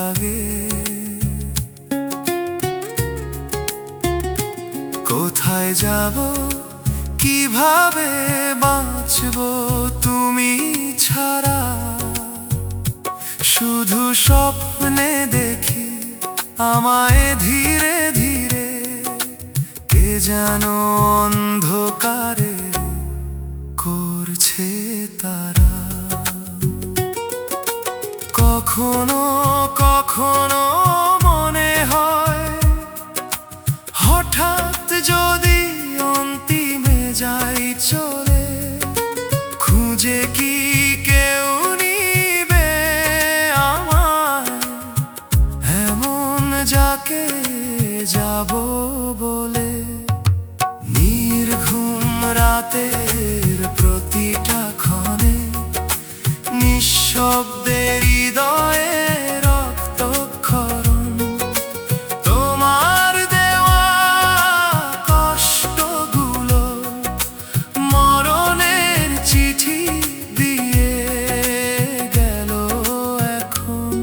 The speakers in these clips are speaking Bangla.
লাগে। কোথায় যাব, কিভাবে বাঁচব তুমি ছাড়া? শুধু স্বপ্নে দেখি আমায় ধীরে ধীরে, কে যেন অন্ধকারে করছে তারা। কখনো কখনো মনে হয় হঠাৎ যদি অন্তিমে যাই চলে, খুঁজে কি কেউ নিবে আমায় এমন যাকে যাব বলে? নির্ঘুম রাতের প্রতিটা ক্ষণে, নিঃশব্দে হৃদয়ে রক্তক্ষরণ, তোমার দেওয়া কষ্টগুলো মরণের চিঠি দিয়ে গেল এখন।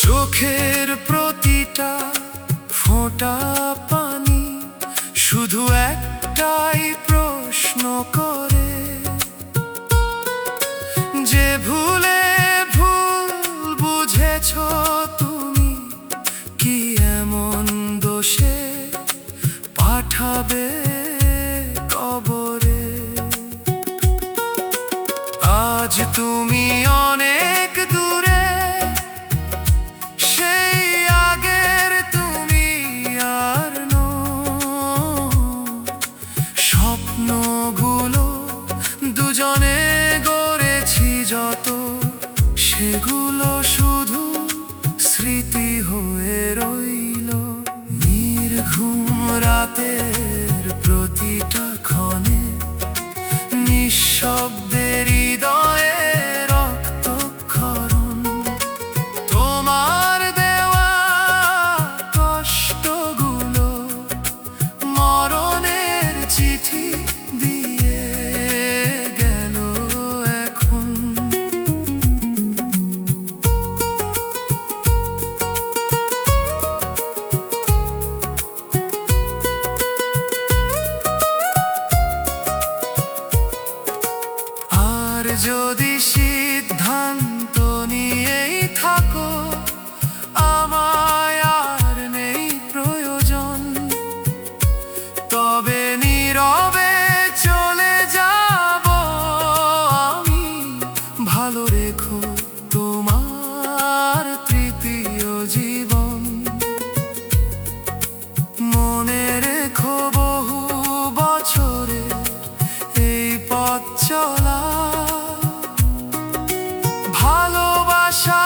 চোখের প্রতিটা ফোঁটা পানি শুধু একটাই প্রশ্ন করে, যে ভুলে ভুল বুঝেছ তুমি, কি এমন দোষে পাঠাবে কবরে? আজ তুমি অনেক দূরে, সেই আগের তুমি আর নও। স্বপ্নগুলো দুজনে গড়েছি যত, সেগুলো শুধু স্মৃতি হয়ে রইল। নির্ঘুম রাতের প্রতিটা ক্ষণে, নিঃশব্দে হৃদয়ে রক্তক্ষরণ, তোমার দেওয়া কষ্টগুলো মরণের চিঠি দিয়ে গেল এখন। আর যদি সিদ্ধান্ত নিয়েই থাকো আমায় আর নেই প্রয়োজন, তবে নীরবে চলে যাব আমি। ভালো রেখো তোমার তৃতীয় জীবন, মনে রেখো বহু বছরে এই পথ চলা।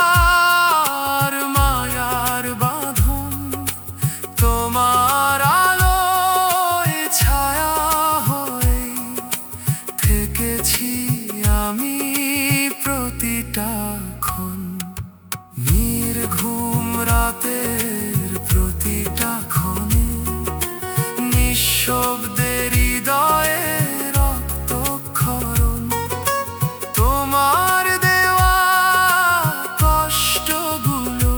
ভালোবাসার মায়ার বাঁধন, তোমার আলোয় ছায়া হয়ে থেকেছি আমি প্রতিটা ক্ষণ। নির্ঘুম রাতের প্রতিটা ক্ষণে, নিঃশব্দে হৃদয়ে রক্তক্ষরণ, তোমার দেওয়া কষ্টগুলো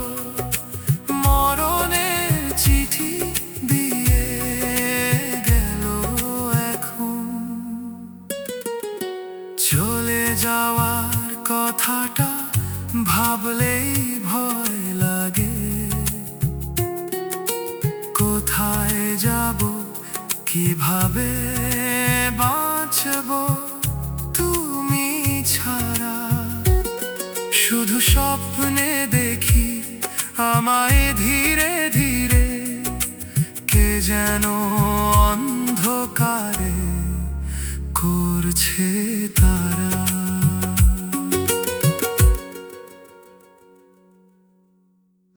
মরণের চিঠি দিয়ে গেল এখন। চলে যাওয়ার কথাটা ভাবলেই ভয় লাগে। কোথায় যাব, কিভাবে বাঁচব তুমি ছাড়া? শুধু স্বপ্নে দেখি আমায় ধীরে ধীরে, কে যেন অন্ধকারে করছে তারা।